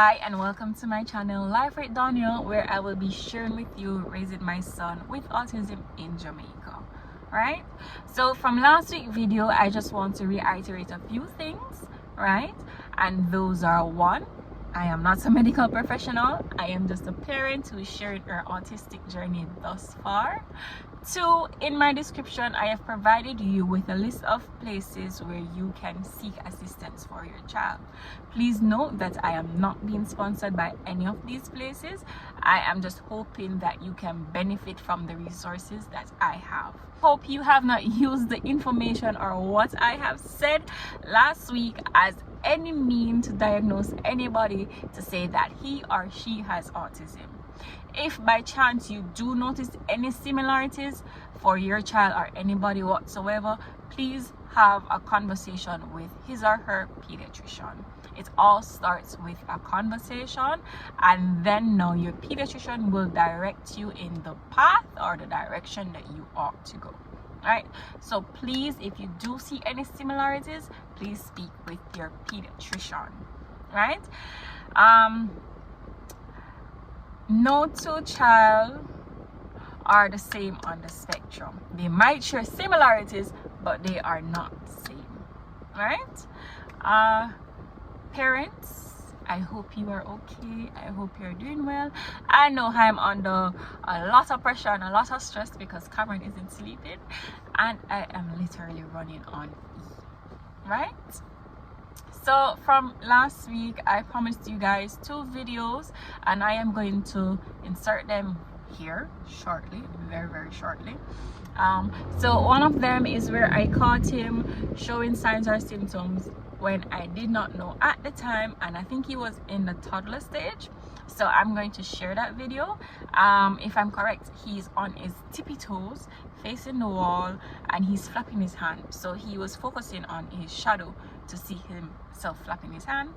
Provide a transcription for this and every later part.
Hi and welcome to my channel Life with Daniel, where I will be sharing with you raising my son with autism in Jamaica. Right, so from last week's video I just want to reiterate a few things, right? And those are: one, I am not a medical professional. I am just a parent who is sharing her autistic journey thus far. Two, in my description I have provided you with a list of places where you can seek assistance for your child. Please note that I am not being sponsored by any of these places. I am just hoping that you can benefit from the resources that I have. Hope you have not used the information or what I have said last week as any mean to diagnose anybody to say that he or she has autism. If by chance you do notice any similarities for your child or anybody whatsoever, please have a conversation with his or her pediatrician. It all starts with a conversation, and then now your pediatrician will direct you in the path or the direction that you ought to go. Right, so please, if you do see any similarities, please speak with your pediatrician. Right, no two child are the same on the spectrum. They might share similarities, but they are not same. Right, parents, I hope you are okay. I hope you're doing well. I know I'm under a lot of pressure and a lot of stress because Cameron isn't sleeping and I am literally running on E. Right, so from last week I promised you guys 2 videos and I am going to insert them here shortly, very shortly. So one of them is where I caught him showing signs or symptoms when I did not know at the time, and I think he was in the toddler stage. So I'm going to share that video. If I'm correct, he's on his tippy toes facing the wall and he's flapping his hand. So he was focusing on his shadow to see himself flapping his hand.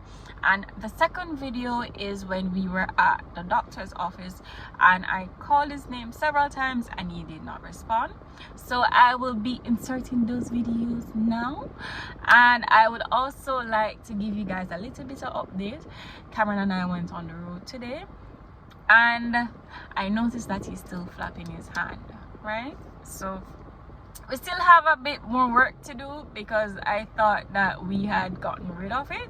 And the second video is when we were at the doctor's office and I called his name several times and he did not respond. So I will be inserting those videos now, and I would also like to give you guys a little bit of update. Cameron and I went on the road today and I noticed that he's still flapping his hand, right? So we still have a bit more work to do because I thought that we had gotten rid of it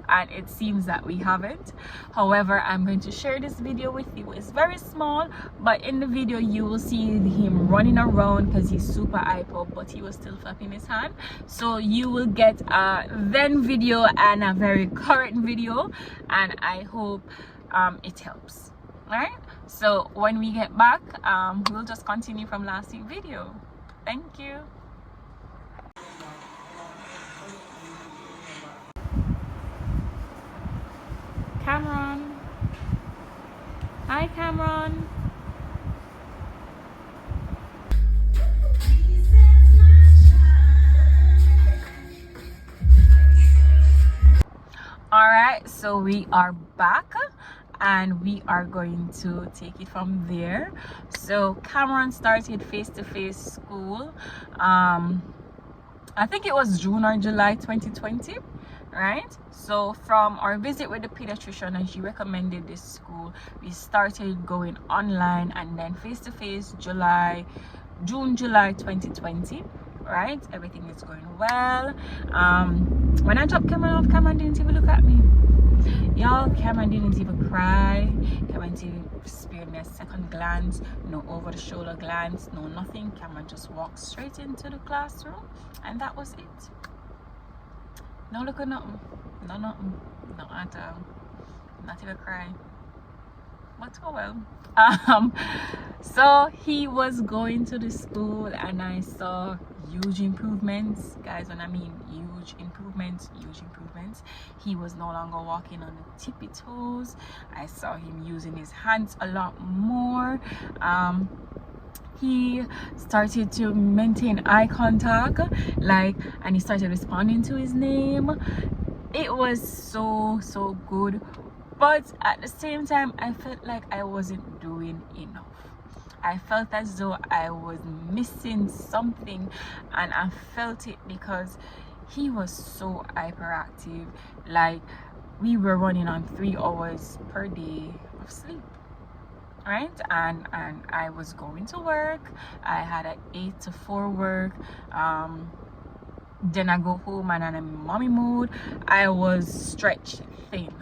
and it seems that we haven't. However, I'm going to share this video with you. It's very small, but in the video you will see him running around because he's super hyper, but he was still flapping his hand. So you will get a then video and a very current video, and I hope it helps. All right, so when we get back, we'll just continue from last week's video. Thank you. Cameron. Hi, Cameron. All right, so we are back and we are going to take it from there. So Cameron started face-to-face school I think it was June or July 2020, right? So from our visit with the pediatrician and she recommended this school, we started going online and then face-to-face June July 2020. Right, everything is going well. When I dropped Cameron off, Cameron didn't even look at me. Y'all, Cameron didn't even cry. Cameron didn't spare me a second glance, no over the shoulder glance, no nothing. Cameron just walked straight into the classroom and that was it. No look at nothing, no nothing, no at all, not even cry. But oh well. So he was going to the school and I saw huge improvements, guys. When I mean huge improvements, he was no longer walking on the tippy toes. I saw him using his hands a lot more. He started to maintain eye contact, and he started responding to his name. It was so good, but at the same time I felt like I wasn't doing enough. I felt as though I was missing something, and I felt it because he was so hyperactive. we were running on 3 hours per day of sleep, right? And I was going to work. I had an 8 to 4 work. Then I go home and I'm in mommy mode. I was stretched thin,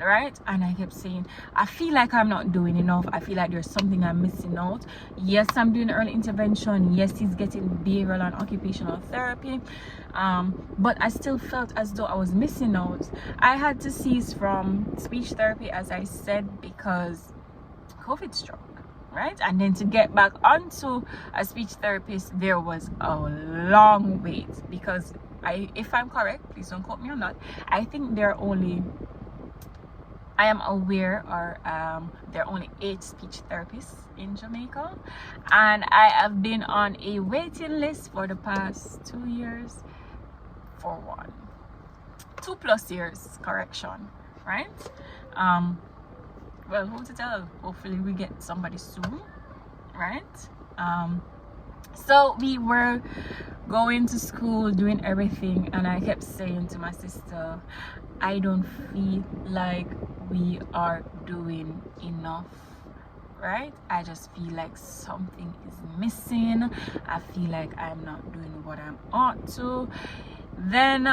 right? And I kept saying, I feel like I'm not doing enough. I feel like there's something I'm missing out. Yes, I'm doing early intervention. Yes, he's getting behavioral and occupational therapy, but I still felt as though I was missing out. I had to cease from speech therapy, as I said, because COVID struck, right? And then to get back onto a speech therapist, there was a long wait, because if I'm correct, please don't quote me on that, I think there are only, I am aware, or there are only 8 speech therapists in Jamaica, and I have been on a waiting list for the past 2 years for 2+ years, correction, right? Well, who to tell? Hopefully we get somebody soon, right? So we were going to school, doing everything, and I kept saying to my sister, I don't feel like we are doing enough, right? I just feel like something is missing. I feel like I'm not doing what I'm ought to. Then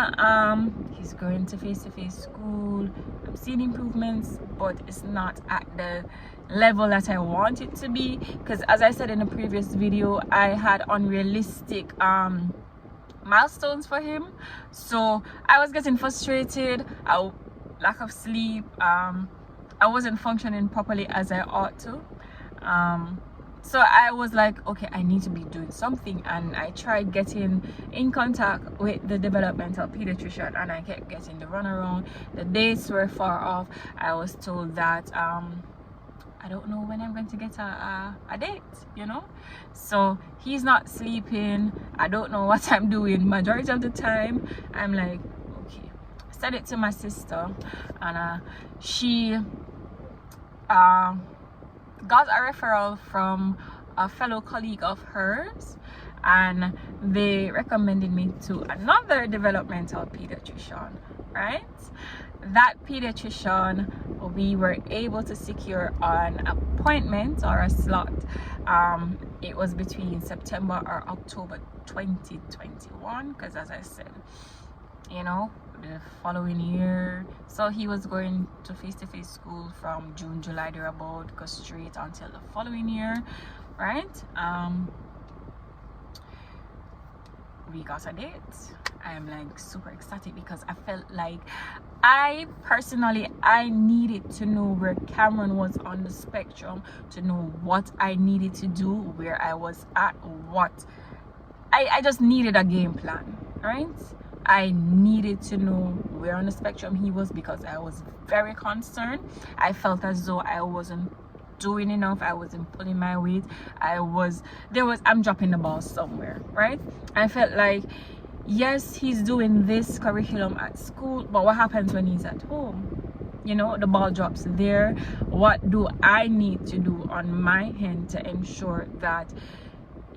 he's going to face-to-face school. I'm seeing improvements, but it's not at the level that I want it to be, because as I said in the previous video, I had unrealistic milestones for him. So I was getting frustrated. Lack of sleep. I wasn't functioning properly as I ought to. So I was like, okay, I need to be doing something, and I tried getting in contact with the developmental pediatrician, and I kept getting the runaround. The dates were far off. I was told that I don't know when I'm going to get a date, you know. So he's not sleeping. I don't know what I'm doing. Majority of the time I'm like, okay. I said it to my sister, and she got a referral from a fellow colleague of hers, and they recommended me to another developmental pediatrician, right? That pediatrician, we were able to secure an appointment or a slot. It was between September or October 2021, because as I said, you know, the following year. So he was going to face-to-face school from June, July, thereabout, go straight until the following year, right? We got a date. I am like super ecstatic, because I felt like I needed to know where Cameron was on the spectrum, to know what I needed to do, where I was at, what I just needed a game plan, right? I needed to know where on the spectrum he was, because I was very concerned. I felt as though I wasn't doing enough. I wasn't pulling my weight. I'm dropping the ball somewhere, right? I felt like, yes, he's doing this curriculum at school, but what happens when he's at home? You know, the ball drops there. What do I need to do on my end to ensure that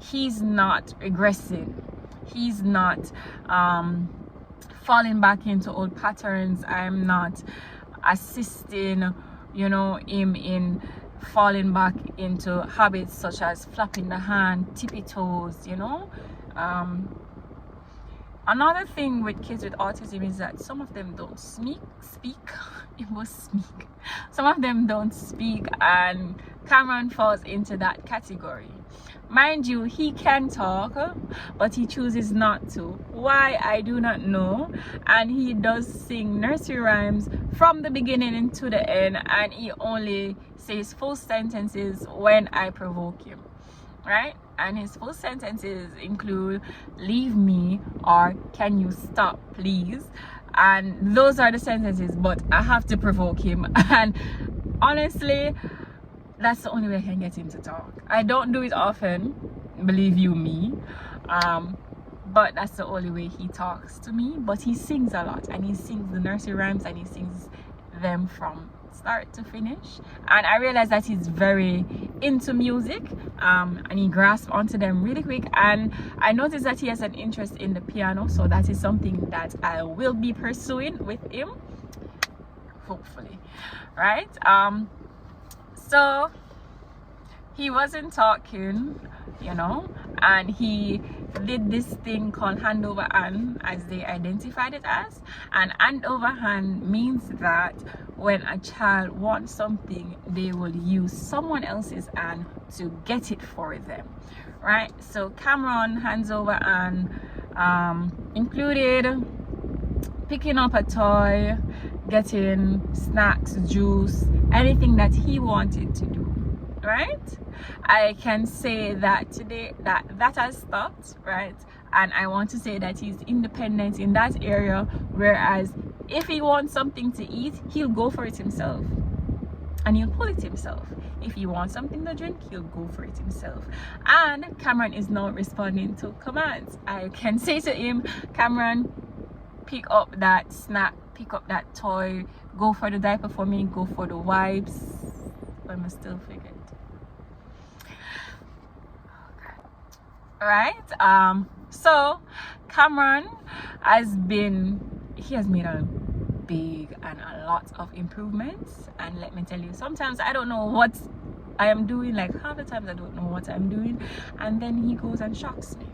he's not regressing? He's not falling back into old patterns. I'm not assisting, you know, him in falling back into habits such as flapping the hand, tippy toes, you know. Another thing with kids with autism is that some of them don't speak. Some of them don't speak, and Cameron falls into that category. Mind you, he can talk, but he chooses not to. Why, I do not know. And he does sing nursery rhymes from the beginning into the end, and he only says full sentences when I provoke him, right? And his full sentences include "leave me" or "can you stop please," and those are the sentences, but I have to provoke him. And honestly, that's the only way I can get him to talk. I don't do it often, believe you me, but that's the only way he talks to me. But he sings a lot, and he sings the nursery rhymes, and he sings them from start to finish. And I realized that he's very into music, and he grasps onto them really quick. And I noticed that he has an interest in the piano, so that is something that I will be pursuing with him. hopefully, right? So he wasn't talking, you know, and he did this thing called hand over hand, as they identified it as. And hand over hand means that when a child wants something, they will use someone else's hand to get it for them, right? So Cameron hands over hand included picking up a toy, getting snacks, juice, anything that he wanted to do, right? I can say that today that has stopped, right? And I want to say that he's independent in that area, whereas if he wants something to eat, he'll go for it himself and he'll pull it himself. If he wants something to drink, he'll go for it himself. And Cameron is now responding to commands. I can say to him, Cameron, pick up that snack, pick up that toy, go for the diaper for me, go for the wipes. But I'm still figured. Right? So Cameron has made a big and a lot of improvements, and let me tell you, sometimes I don't know what I am doing. Like half the times I don't know what I'm doing, and then he goes and shocks me.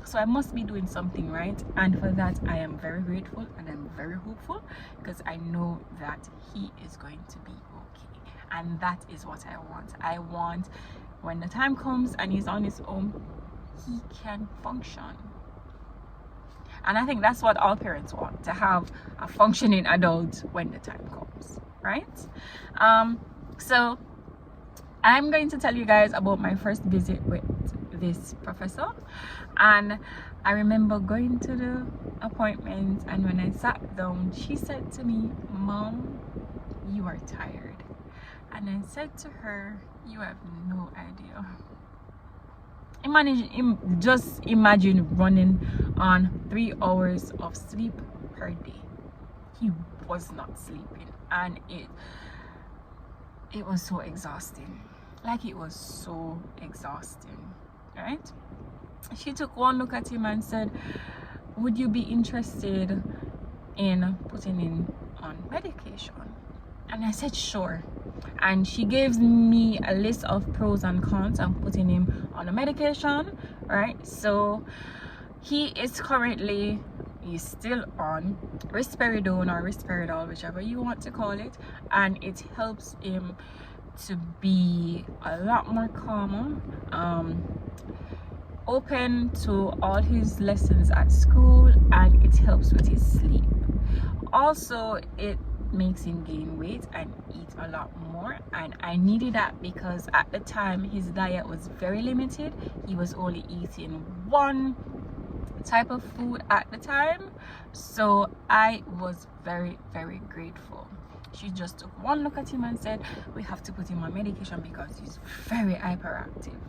So I must be doing something right, and for that I am very grateful and I'm very hopeful, because I know that he is going to be okay. And that is what I want. I want, when the time comes and he's on his own, he can function. And I think that's what all parents want, to have a functioning adult when the time comes, right? So I'm going to tell you guys about my first visit with this professor. And I remember going to the appointment, and when I sat down, she said to me, "Mom, you are tired." And I said to her, "You have no idea." Just imagine running on 3 hours of sleep per day. He was not sleeping, and it was so exhausting. Like, it was so exhausting, right? She took one look at him and said, "Would you be interested in putting him on medication?" And I said, "Sure." And she gives me a list of pros and cons and putting him on a medication, right? So he's still on risperidone or risperidol, whichever you want to call it, and it helps him to be a lot more calmer, open to all his lessons at school, and it helps with his sleep. Also, it makes him gain weight and eat a lot more, and I needed that because at the time his diet was very limited. He was only eating one type of food at the time, so I was very, very grateful. She just took one look at him and said, "We have to put him on medication because he's very hyperactive,"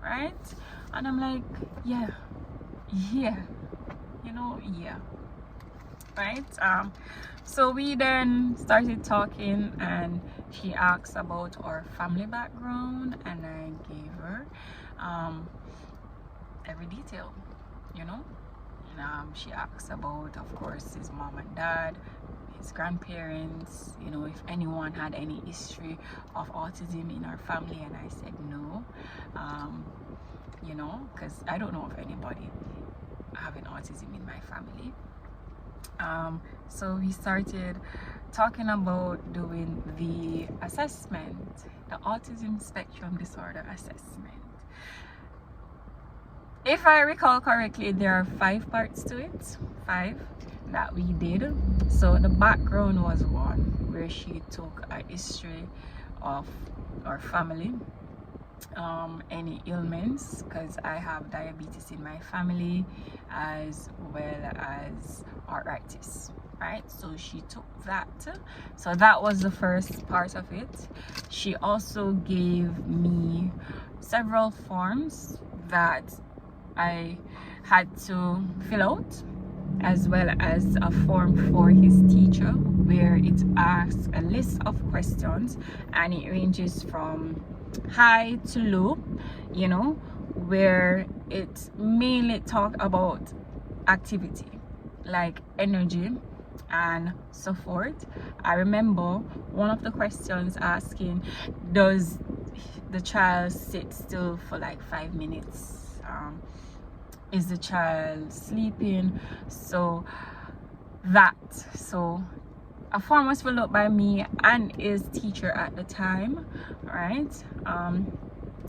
right? And I'm like, yeah, you know, yeah, right? So we then started talking, and she asked about our family background, and I gave her every detail, you know. She asked about, of course, his mom and dad, his grandparents, you know, if anyone had any history of autism in our family, and I said no, you know, because I don't know of anybody having autism in my family. So we started talking about doing the assessment, the autism spectrum disorder assessment. If I recall correctly, there are 5 parts to it, 5 that we did. So the background was one, where she took a history of our family, any ailments, because I have diabetes in my family as well as arthritis, right? So she took that. So that was the first part of it. She also gave me several forms that I had to fill out, as well as a form for his teacher where it asks a list of questions, and it ranges from high to low, you know, where it mainly talk about activity like energy, and so forth. I remember one of the questions asking, does the child sit still for like 5 minutes? Is the child sleeping? So a form was filled out by me and his teacher at the time, right?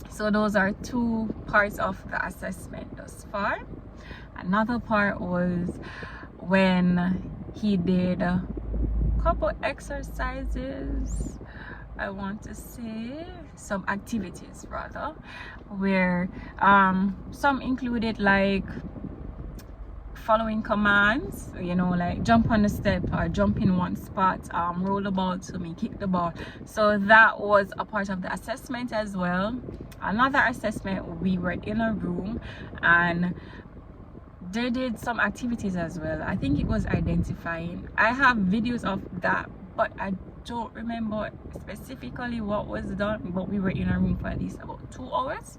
So those are 2 parts of the assessment thus far. Another part was when he did a couple exercises, I want to say some activities rather, where some included like following commands, you know, like jump on the step or jump in one spot, roll the ball to me, kick the ball. So that was a part of the assessment as well. Another assessment, we were in a room and they did some activities as well. I think it was identifying. I have videos of that, but I don't remember specifically what was done. But we were in a room for at least about 2 hours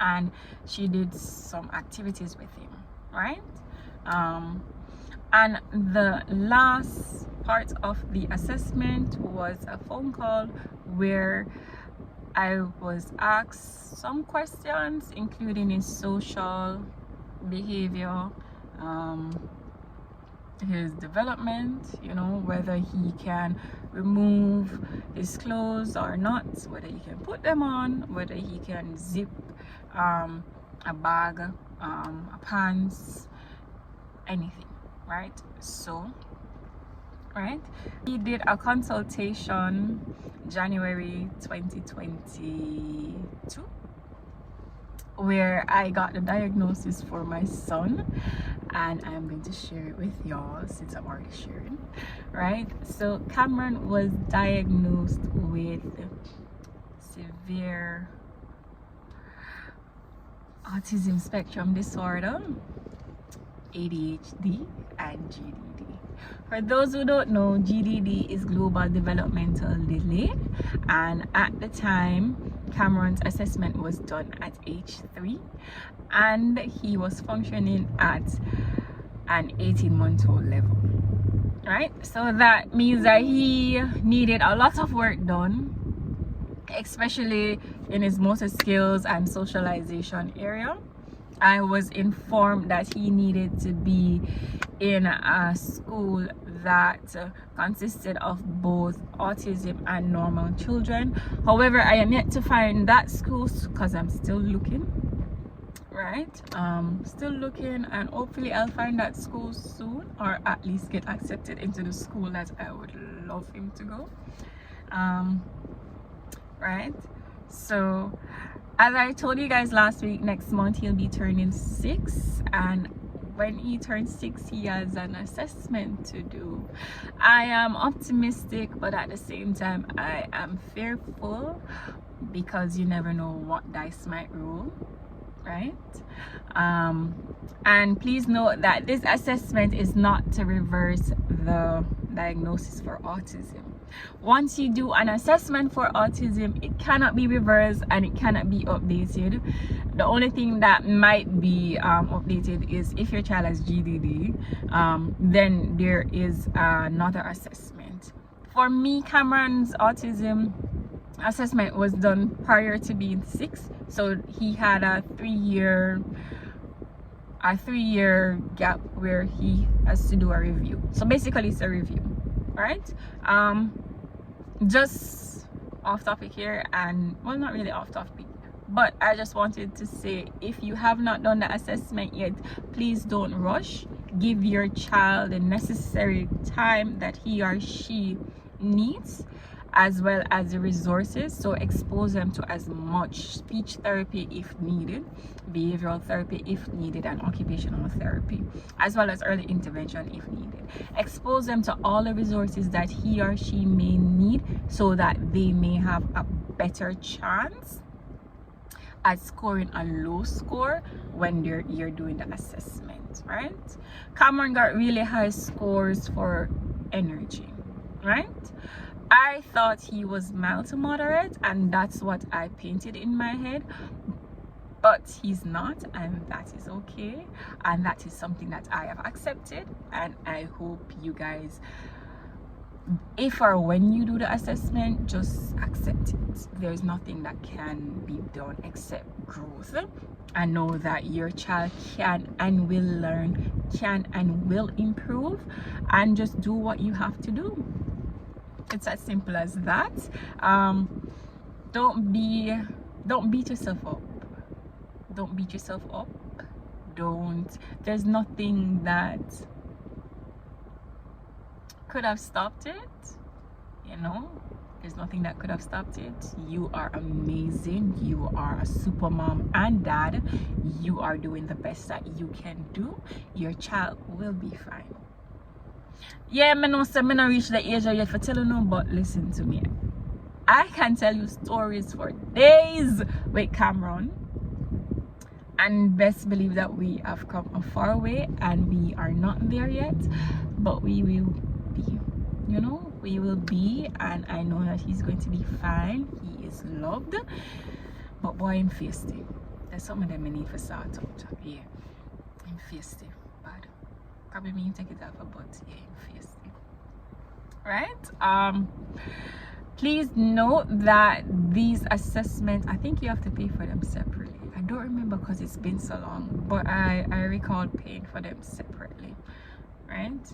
and she did some activities with him, right? And the last part of the assessment was a phone call where I was asked some questions, including his social behavior, his development, you know, whether he can remove his clothes or not, whether he can put them on, whether he can zip a bag, a pants, anything, right? So right, he did a consultation January 2022 where I got the diagnosis for my son, and I'm going to share it with y'all since I'm already sharing, right? So Cameron was diagnosed with severe autism spectrum disorder, ADHD, and GDD. For those who don't know, GDD is global developmental delay, and at the time Cameron's assessment was done at age 3 and he was functioning at an 18-month-old level, right? So that means that he needed a lot of work done, especially in his motor skills and socialization area. I was informed that he needed to be in a school that consisted of both autism and normal children. However, I am yet to find that school because I'm still looking, right? Still looking, and hopefully I'll find that school soon, or at least get accepted into the school that I would love him to go. Right? So as I told you guys last week, next month he'll be turning 6, and when he turns 6 he has an assessment to do. I am optimistic, but at the same time I am fearful because you never know what dice might roll, right? And please note that this assessment is not to reverse the diagnosis for autism. Once you do an assessment for autism, it cannot be reversed and it cannot be updated. The only thing that might be updated is if your child has GDD, then there is another assessment. For me, Cameron's autism assessment was done prior to being 6, so he had a 3-year gap where he has to do a review. So basically it's a review, right? Just off topic here, and well, not really off topic, but I just wanted to say, if you have not done the assessment yet, please don't rush. Give your child the necessary time that he or she needs, as well as the resources. So expose them to as much speech therapy if needed, behavioral therapy if needed, and occupational therapy, as well as early intervention if needed. Expose them to all the resources that he or she may need so that they may have a better chance at scoring a low score when you're doing the assessment, right? Cameron got really high scores for energy, right? I thought he was mild to moderate, and that's what I painted in my head, but he's not, and that is okay, and that is something that I have accepted. And I hope you guys, if or when you do the assessment, just accept it. There's nothing that can be done except growth, and know that your child can and will learn, can and will improve, and just do what you have to do. It's as simple as that. Don't beat yourself up. Don't beat yourself up. There's nothing that could have stopped it, you know. There's nothing that could have stopped it. You are amazing. You are a super mom and dad. You are doing the best that you can do. Your child will be fine. Yeah, I know say I not reach the age yet for telling you, but listen to me. I can tell you stories for days with Cameron, and best believe that we have come a far way, and we are not there yet, but we will be, you know. We will be, and I know that he's going to be fine. He is loved, but boy, I'm feisty. There's some of them I need to sort out. Yeah, I'm feisty, bad. Probably mean take it off, but yeah, I'm feisty. Right? Please note that these assessments, I think you have to pay for them separately. I don't remember because it's been so long, but I recall paying for them separately, right?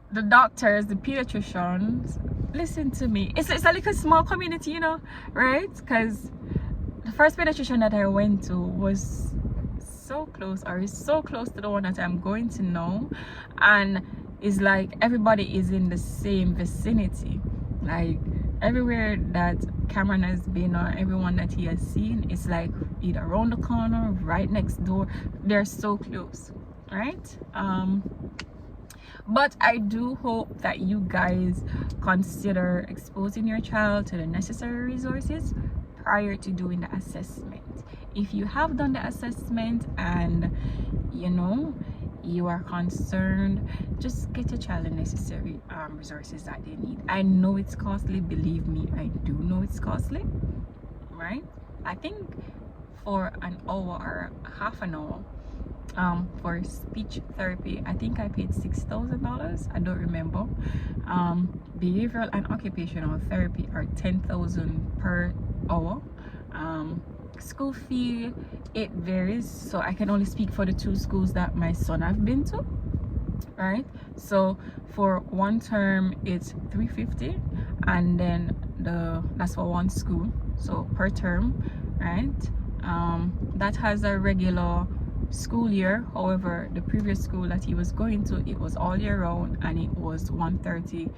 The doctors, the pediatricians, listen to me. It's like a small community, you know, right? Because the first pediatrician that I went to was so close, or is so close to the one that I'm going to know, and it's like everybody is in the same vicinity. Like everywhere that Cameron has been, or everyone that he has seen, it's like either around the corner, right next door. They're so close, right? But I do hope that you guys consider exposing your child to the necessary resources prior to doing the assessment. If you have done the assessment and you know you are concerned, just get your child the necessary resources that they need. I know it's costly, believe me, I do know it's costly, right? I think for an hour or half an hour for speech therapy, I think I paid $6,000. I don't remember. Behavioral and occupational therapy are $10,000 per hour. School fee, it varies, so I can only speak for the 2 schools that my son have been to, right? So for 1 term it's $350, and then that's for 1 school, so per term, right? That has a regular school year. However, the previous school that he was going to, it was all year round, and it was $130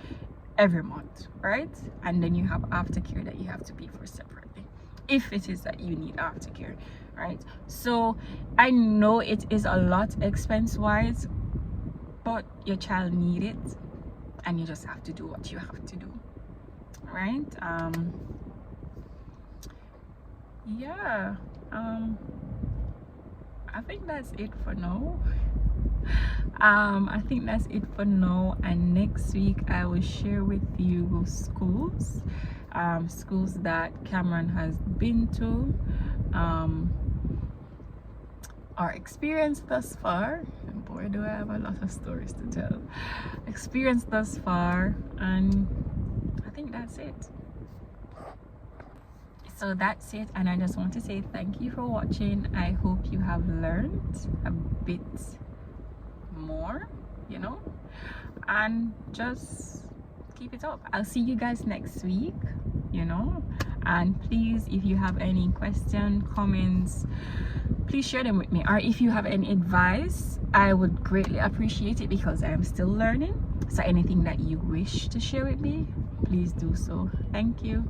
every month, right? And then you have aftercare that you have to pay for separately, if it is that you need aftercare, right? So I know it is a lot expense wise, but your child need it, and you just have to do what you have to do, right? Yeah, I think that's it for now. I think that's it for now, and next week I will share with you schools that Cameron has been to, or experienced thus far. And boy, do I have a lot of stories to tell. Experienced thus far, and I think that's it. So that's it, and I just want to say thank you for watching. I hope you have learned a bit more, you know, and just keep it up. I'll see you guys next week, you know, and please, if you have any questions, comments, please share them with me, or if you have any advice, I would greatly appreciate it, because I am still learning. So anything that you wish to share with me, please do so. Thank you.